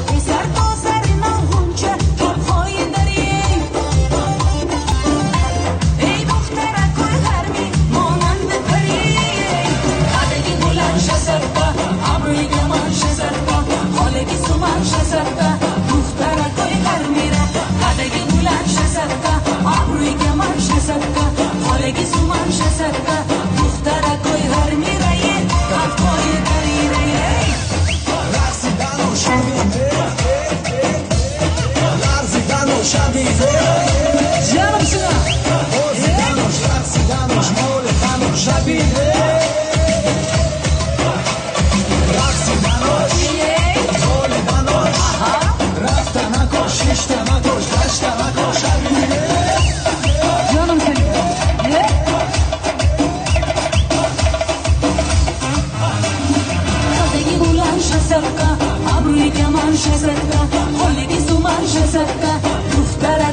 پسر تو سر نغنچه توپهای دریه ای دخترکوی هرمی مانند پریه خدگی بلند شه سرپا ابروی گمان شه سرپا خالگی سومن شه سرپا دخترکوی هرمی را خدگی بلند شه سرپا ابروی گمان شه سرپا خالگی سومن شه سرپا دخترکوی هرمی را توپهای دریه رقصیدن و شبیه لرزیدن و شبیه جانم سنا بازیدنش رقصیدنش مالتن و شبیه رقصیدنش مالتنش رفتنکش شیشتنکش گشتنکش شبیه جانم سنا خدگی بلند شه سرکا ابروی گمان شه سرکا خالگی سومن شه سرکا دختر